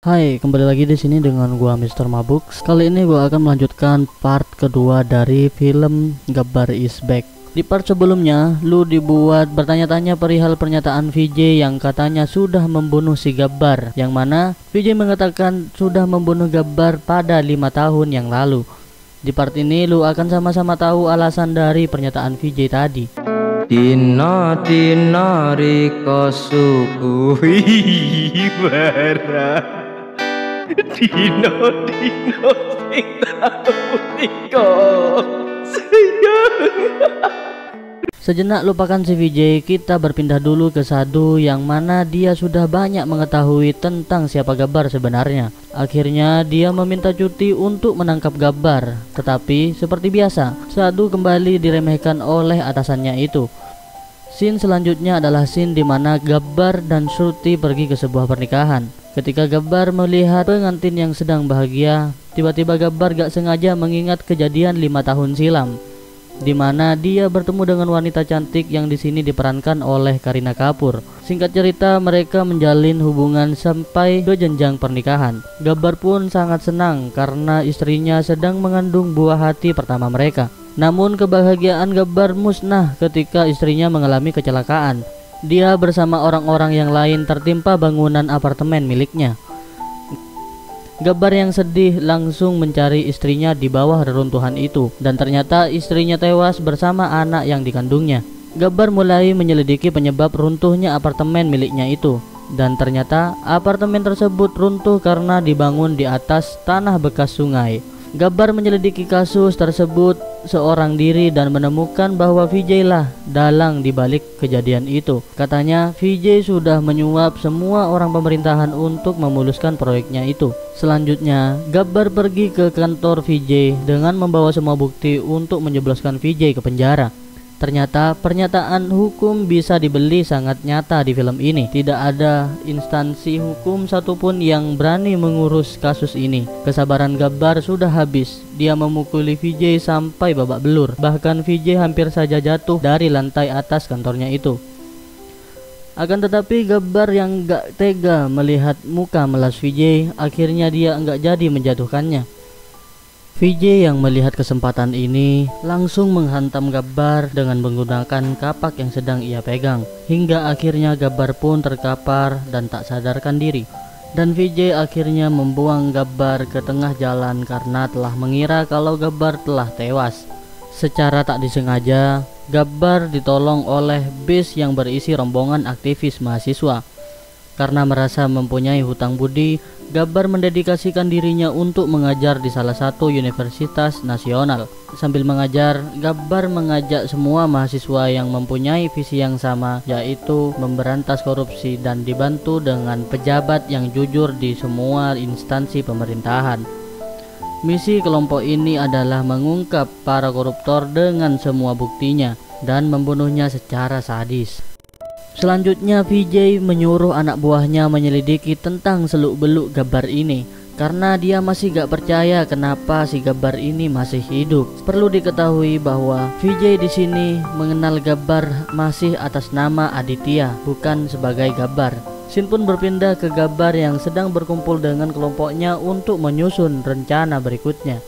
Hai, kembali lagi di sini dengan gua Mr. Mabuk. Kali ini gua akan melanjutkan part kedua dari film Gabbar Is Back. Di part sebelumnya, lu dibuat bertanya-tanya perihal pernyataan VJ yang katanya sudah membunuh si Gabbar, yang mana VJ mengatakan sudah membunuh Gabbar pada 5 tahun yang lalu. Di part ini lu akan sama-sama tahu alasan dari pernyataan VJ tadi. Dina dina rika sukuhi barang Dina dina sing tau rika sayang. Sejenak lupakan si VJ, kita berpindah dulu ke Sadu yang mana dia sudah banyak mengetahui tentang siapa Gabbar sebenarnya. Akhirnya dia meminta cuti untuk menangkap Gabbar. Tetapi seperti biasa, Sadu kembali diremehkan oleh atasannya itu. Scene selanjutnya adalah scene di mana Gabbar dan Shruti pergi ke sebuah pernikahan. Ketika Gabbar melihat pengantin yang sedang bahagia, tiba-tiba Gabbar gak sengaja mengingat kejadian 5 tahun silam, di mana dia bertemu dengan wanita cantik yang di sini diperankan oleh Kareena Kapoor. Singkat cerita, mereka menjalin hubungan sampai ke jenjang pernikahan. Gabbar pun sangat senang karena istrinya sedang mengandung buah hati pertama mereka. Namun kebahagiaan Gabbar musnah ketika istrinya mengalami kecelakaan. Dia bersama orang-orang yang lain tertimpa bangunan apartemen miliknya. Gabbar yang sedih langsung mencari istrinya di bawah reruntuhan itu, dan ternyata istrinya tewas bersama anak yang dikandungnya. Gabbar mulai menyelidiki penyebab runtuhnya apartemen miliknya itu, dan ternyata apartemen tersebut runtuh karena dibangun di atas tanah bekas sungai. Gabbar menyelidiki kasus tersebut seorang diri dan menemukan bahwa VJ lah dalang dibalik kejadian itu. Katanya VJ sudah menyuap semua orang pemerintahan untuk memuluskan proyeknya itu. Selanjutnya, Gabbar pergi ke kantor VJ dengan membawa semua bukti untuk menjebloskan VJ ke penjara. Ternyata pernyataan hukum bisa dibeli sangat nyata di film ini. Tidak ada instansi hukum satupun yang berani mengurus kasus ini. Kesabaran Gabbar sudah habis. Dia memukuli VJ sampai babak belur. Bahkan VJ hampir saja jatuh dari lantai atas kantornya itu. Akan tetapi Gabbar yang gak tega melihat muka melas VJ, akhirnya dia enggak jadi menjatuhkannya. VJ yang melihat kesempatan ini langsung menghantam Gabbar dengan menggunakan kapak yang sedang ia pegang, hingga akhirnya Gabbar pun terkapar dan tak sadarkan diri. Dan VJ akhirnya membuang Gabbar ke tengah jalan karena telah mengira kalau Gabbar telah tewas. Secara tak disengaja, Gabbar ditolong oleh bis yang berisi rombongan aktivis mahasiswa. Karena merasa mempunyai hutang budi, Gabbar mendedikasikan dirinya untuk mengajar di salah satu universitas nasional. Sambil mengajar, Gabbar mengajak semua mahasiswa yang mempunyai visi yang sama, yaitu memberantas korupsi dan dibantu dengan pejabat yang jujur di semua instansi pemerintahan. Misi kelompok ini adalah mengungkap para koruptor dengan semua buktinya dan membunuhnya secara sadis. Selanjutnya VJ menyuruh anak buahnya menyelidiki tentang seluk-beluk Gabbar ini, karena dia masih gak percaya kenapa si Gabbar ini masih hidup. Perlu diketahui bahwa VJ di sini mengenal Gabbar masih atas nama Aditya, bukan sebagai Gabbar. Scene pun berpindah ke Gabbar yang sedang berkumpul dengan kelompoknya untuk menyusun rencana berikutnya.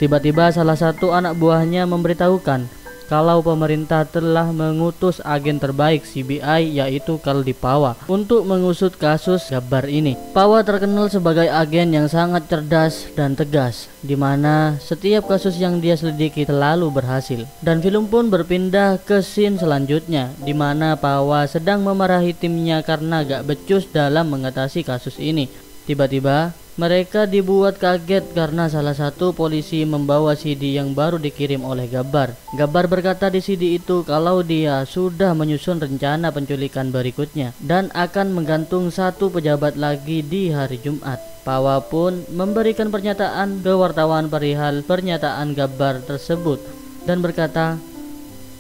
Tiba-tiba salah satu anak buahnya memberitahukan kalau pemerintah telah mengutus agen terbaik CBI, yaitu Kaldi Pawa, untuk mengusut kasus Gabbar ini. Pawa terkenal sebagai agen yang sangat cerdas dan tegas, di mana setiap kasus yang dia selidiki selalu berhasil. Dan film pun berpindah ke scene selanjutnya, di mana Pawa sedang memarahi timnya karena gak becus dalam mengatasi kasus ini. Tiba-tiba mereka dibuat kaget karena salah satu polisi membawa CD yang baru dikirim oleh Gabbar. Gabbar berkata di CD itu kalau dia sudah menyusun rencana penculikan berikutnya dan akan menggantung satu pejabat lagi di hari Jumat. Pawa pun memberikan pernyataan ke wartawan perihal pernyataan Gabbar tersebut dan berkata,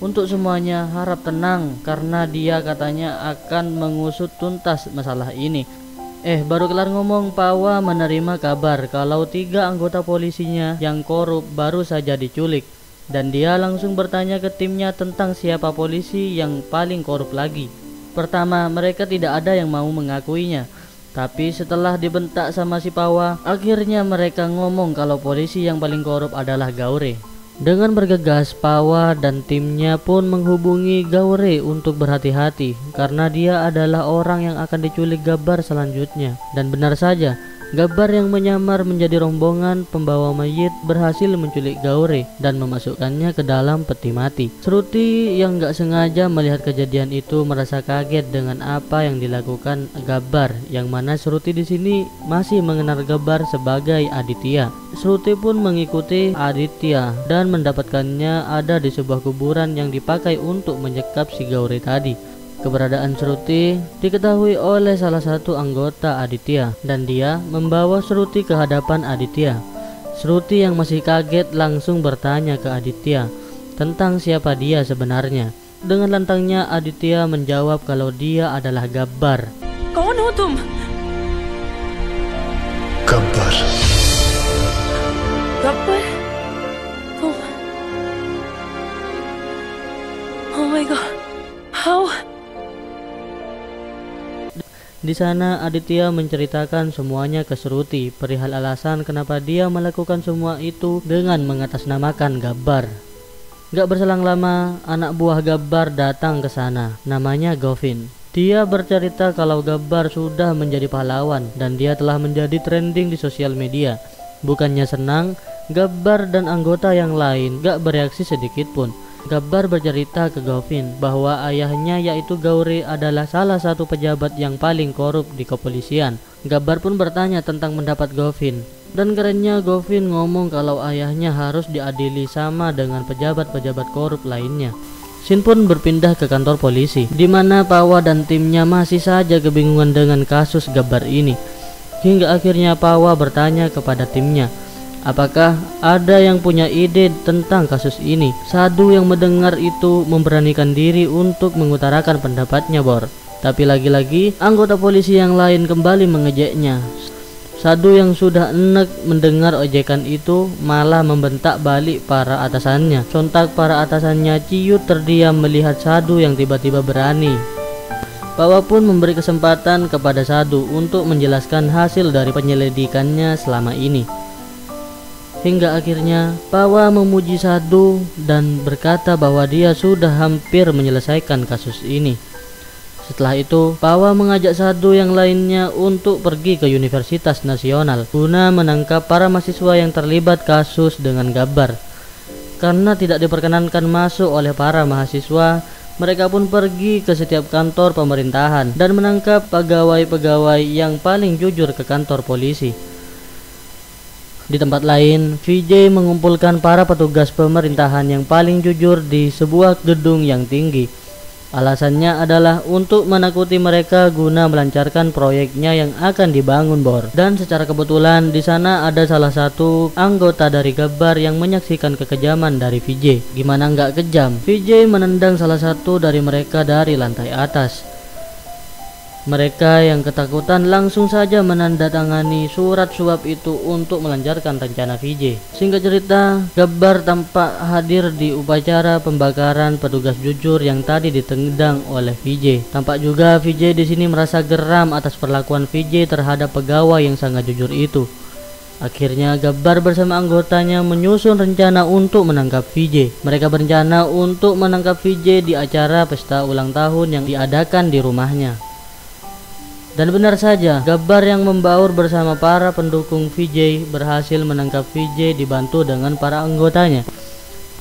untuk semuanya harap tenang karena dia katanya akan mengusut tuntas masalah ini. Baru kelar ngomong, Pawa menerima kabar kalau 3 anggota polisinya yang korup baru saja diculik. Dan dia langsung bertanya ke timnya tentang siapa polisi yang paling korup lagi. Pertama, mereka tidak ada yang mau mengakuinya. Tapi setelah dibentak sama si Pawa, akhirnya mereka ngomong kalau polisi yang paling korup adalah Gaure. Dengan bergegas, Pawa dan timnya pun menghubungi Gaure untuk berhati-hati karena dia adalah orang yang akan diculik Gabbar selanjutnya. Dan benar saja, Gabbar yang menyamar menjadi rombongan pembawa mayit berhasil menculik Gaure dan memasukkannya ke dalam peti mati. Shruti yang gak sengaja melihat kejadian itu merasa kaget dengan apa yang dilakukan Gabbar, yang mana Shruti di sini masih mengenal Gabbar sebagai Aditya. Shruti pun mengikuti Aditya dan mendapatkannya ada di sebuah kuburan yang dipakai untuk menyekap si Gaure tadi. Keberadaan Shruti diketahui oleh salah satu anggota Aditya dan dia membawa Shruti ke hadapan Aditya. Shruti yang masih kaget langsung bertanya ke Aditya tentang siapa dia sebenarnya. Dengan lantangnya Aditya menjawab kalau dia adalah Gabbar. कौन हो तुम? गब्बर। गब्बर? तुम? Oh my god. How? Di sana Aditya menceritakan semuanya ke Shruti perihal alasan kenapa dia melakukan semua itu dengan mengatasnamakan Gabbar. Gak berselang lama, anak buah Gabbar datang ke sana, namanya Govin. Dia bercerita kalau Gabbar sudah menjadi pahlawan dan dia telah menjadi trending di sosial media. Bukannya senang, Gabbar dan anggota yang lain gak bereaksi sedikit pun. Gabbar bercerita ke Govin bahwa ayahnya yaitu Gaure adalah salah satu pejabat yang paling korup di kepolisian. Gabbar pun bertanya tentang pendapat Govin. Dan kerennya Govin ngomong kalau ayahnya harus diadili sama dengan pejabat-pejabat korup lainnya. Scene pun berpindah ke kantor polisi, di mana Pawa dan timnya masih saja kebingungan dengan kasus Gabbar ini. Hingga akhirnya Pawa bertanya kepada timnya, apakah ada yang punya ide tentang kasus ini? Sadu yang mendengar itu memberanikan diri untuk mengutarakan pendapatnya, Bor. Tapi lagi-lagi anggota polisi yang lain kembali mengejeknya. Sadu yang sudah enek mendengar ojekan itu malah membentak balik para atasannya. Sontak para atasannya ciut terdiam melihat Sadu yang tiba-tiba berani. Pawa pun memberi kesempatan kepada Sadu untuk menjelaskan hasil dari penyelidikannya selama ini. Hingga akhirnya Pawa memuji Sadu dan berkata bahwa dia sudah hampir menyelesaikan kasus ini. Setelah itu Pawa mengajak Sadu yang lainnya untuk pergi ke Universitas Nasional guna menangkap para mahasiswa yang terlibat kasus dengan Gabbar. Karena tidak diperkenankan masuk oleh para mahasiswa, mereka pun pergi ke setiap kantor pemerintahan dan menangkap pegawai-pegawai yang paling jujur ke kantor polisi. Di tempat lain, VJ mengumpulkan para petugas pemerintahan yang paling jujur di sebuah gedung yang tinggi. Alasannya adalah untuk menakuti mereka guna melancarkan proyeknya yang akan dibangun, Bor. Dan secara kebetulan di sana ada salah satu anggota dari Gabbar yang menyaksikan kekejaman dari VJ. Gimana nggak kejam? VJ menendang salah satu dari mereka dari lantai atas. Mereka yang ketakutan langsung saja menandatangani surat suap itu untuk melancarkan rencana VJ. Singkat cerita, Gabbar tampak hadir di upacara pembakaran petugas jujur yang tadi ditendang oleh VJ. Tampak juga VJ di sini merasa geram atas perlakuan VJ terhadap pegawai yang sangat jujur itu. Akhirnya Gabbar bersama anggotanya menyusun rencana untuk menangkap VJ. Mereka berencana untuk menangkap VJ di acara pesta ulang tahun yang diadakan di rumahnya. Dan benar saja, Gabbar yang membaur bersama para pendukung VJ berhasil menangkap VJ dibantu dengan para anggotanya.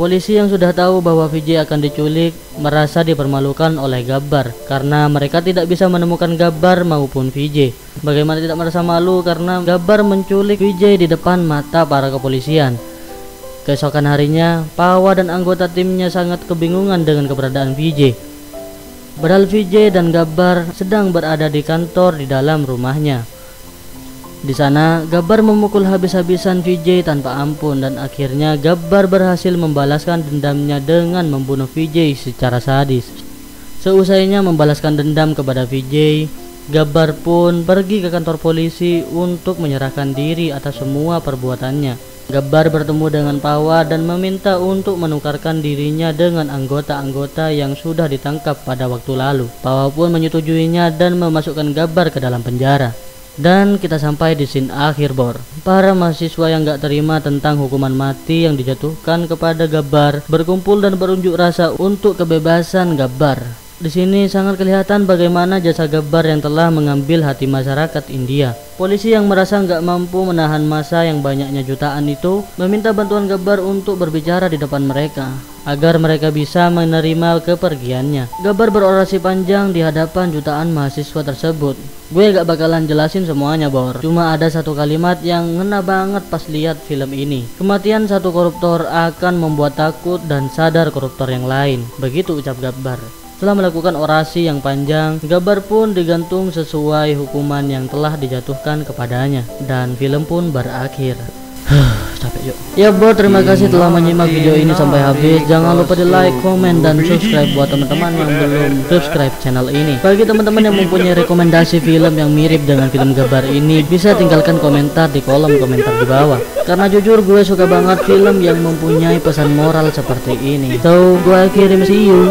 Polisi yang sudah tahu bahwa VJ akan diculik merasa dipermalukan oleh Gabbar karena mereka tidak bisa menemukan Gabbar maupun VJ. Bagaimana tidak merasa malu karena Gabbar menculik VJ di depan mata para kepolisian. Keesokan harinya, Pawa dan anggota timnya sangat kebingungan dengan keberadaan VJ. Padahal VJ dan Gabbar sedang berada di kantor di dalam rumahnya. Di sana, Gabbar memukul habis-habisan VJ tanpa ampun dan akhirnya Gabbar berhasil membalaskan dendamnya dengan membunuh VJ secara sadis. Seusainya membalaskan dendam kepada VJ, Gabbar pun pergi ke kantor polisi untuk menyerahkan diri atas semua perbuatannya. Gabbar bertemu dengan Pawa dan meminta untuk menukarkan dirinya dengan anggota-anggota yang sudah ditangkap pada waktu lalu. Pawa pun menyetujuinya dan memasukkan Gabbar ke dalam penjara. Dan kita sampai di scene akhir, Bor. Para mahasiswa yang gak terima tentang hukuman mati yang dijatuhkan kepada Gabbar berkumpul dan berunjuk rasa untuk kebebasan Gabbar. Di sini sangat kelihatan bagaimana jasa Gabbar yang telah mengambil hati masyarakat India. Polisi yang merasa nggak mampu menahan massa yang banyaknya jutaan itu meminta bantuan Gabbar untuk berbicara di depan mereka agar mereka bisa menerima kepergiannya. Gabbar berorasi panjang di hadapan jutaan mahasiswa tersebut. Gue gak bakalan jelasin semuanya, Bor. Cuma ada satu kalimat yang ngena banget pas lihat film ini. Kematian satu koruptor akan membuat takut dan sadar koruptor yang lain. Begitu ucap Gabbar. Setelah melakukan orasi yang panjang, Gabbar pun digantung sesuai hukuman yang telah dijatuhkan kepadanya. Dan film pun berakhir. Capek yuk. Ya Bor, terima kasih telah menyimak video ini sampai habis. Jangan lupa di like, komen, dan subscribe buat teman-teman yang belum subscribe channel ini. Bagi teman-teman yang mempunyai rekomendasi film yang mirip dengan film Gabbar ini, bisa tinggalkan komentar di kolom komentar di bawah. Karena jujur gue suka banget film yang mempunyai pesan moral seperti ini. So, gue kirim, see you.